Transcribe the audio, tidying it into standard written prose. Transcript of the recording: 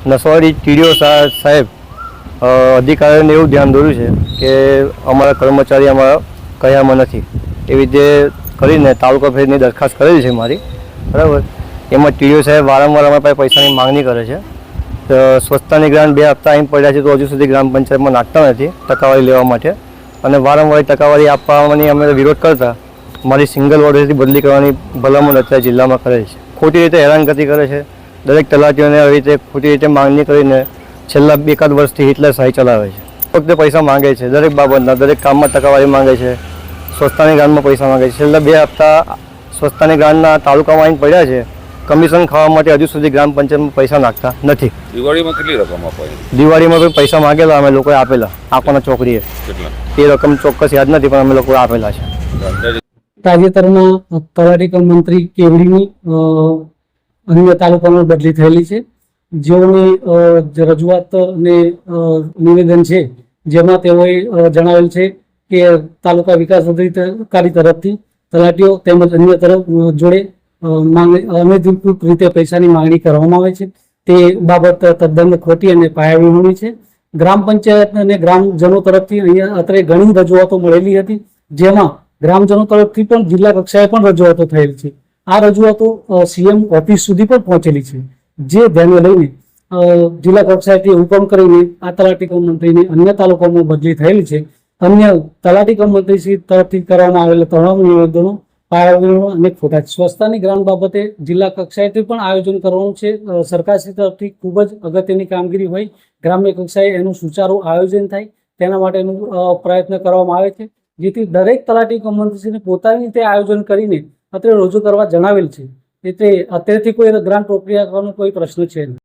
Naswadi TDO સાહેબ અધિકારીઓને એવું ધ્યાન દોર્યું છે કે અમારા કર્મચારી અમારા કયામાં નથી, એવી રીતે કરીને તાલુકા ફેરની દરખાસ્ત કરેલી છે મારી, બરાબર. એમાં ટીડીઓ સાહેબ વારંવાર અમારા પાસે પૈસાની માંગણી કરે છે. સ્વચ્છતાની ગ્રાન્ટ 2 હપ્તા અહીં પડ્યા છે તો હજુ સુધી ગ્રામ પંચાયતમાં નાખતા નથી ટકાવારી લેવા માટે, અને વારંવાર ટકાવારી આપવાની અમે વિરોધ કરતા મારી સિંગલ વોર્ડથી બદલી કરવાની ભલામણ અત્યારે જિલ્લામાં કરે છે. ખોટી રીતે હેરાનગતિ કરે છે. દરેક તલાટીઓને આવી રીતે ખોટી રીતે માંગણી કરીને છેલ્લા 1 વર્ષથી હિટલરશાહી ચલાવે છે. વખતે પૈસા માંગે છે, દરેક બાબતના દરેક કામમાં ટકાવારી માંગે છે, સ્વચ્છતાની ગ્રાન્ટમાં પૈસા માંગે છે. છેલ્લા 2 હપ્તા સ્વચ્છતાની ગ્રાન્ટના તાલુકામાં આવીને પડ્યા છે. કમિશન ખાવા માટે હજુ સુધી ગ્રામ પંચાયતમાં પૈસા નાખતા નથી. દિવાળીમાં કેટલી રકમ અપાઈ? દિવાળીમાં કોઈ પૈસા માંગેલા અમે લોકોએ આપેલા, આપવાના ચોકડીએ. એ રકમ ચોક્કસ યાદ નથી પણ અમે લોકોએ આપેલા છે. તાજેતરમાં તલાટી કમ મંત્રી કેવડીની અન્ય તાલુકામાં બદલી થયેલી છે, જેઓની રજૂઆત અને નિવેદન છે જેમાં તેઓએ જણાવેલ છે કે તાલુકા વિકાસ અધિકારી તરફથી તલાટીઓ તેમજ અન્ય તરફ જોડે અનધિકૃત રીતે પૈસાની માંગણી કરવામાં આવે છે. તે બાબત તદ્દન ખોટી અને પાયાવિહોણી છે. ગ્રામ પંચાયત અને ગ્રામજનો તરફથી અહીંયા અત્રે ઘણી રજૂઆતો મળેલી હતી, જેમાં ગ્રામજનો તરફથી પણ જિલ્લા કક્ષાએ પણ રજૂઆતો થયેલ છે. આ રજૂઆતો સીએમ ઓફિસ સુધી પણ પહોંચેલી છે, જે ધ્યાને લઈને જિલ્લા કક્ષાએથી હુકમ કરીને આ તલાટી કમ મંત્રીની અન્ય તાલુકામાં બદલી થયેલી છે. અન્ય તલાટી કમ મંત્રી તરફથી કરવામાં આવેલા તમામ નિવેદનો પાયાવિહોણા અને ખોટા છે. સ્વચ્છતાની ગ્રાન્ટ બાબતે જિલ્લા કક્ષાએથી પણ આયોજન કરવાનું છે. સરકારશ્રી તરફથી ખૂબ જ અગત્યની કામગીરી હોય, ગ્રામ્ય કક્ષાએ એનું સુચારું આયોજન થાય તેના માટેનું પ્રયત્ન કરવામાં આવે છે, જેથી દરેક તલાટી કમ મંત્રીશ્રીને પોતાની રીતે આયોજન કરીને અત્યારે રજૂ કરવા જણાવેલ છે. એટલે અત્યારથી કોઈ ગ્રાન્ટ પ્રક્રિયા કરવાનો કોઈ પ્રશ્ન છે નહીં.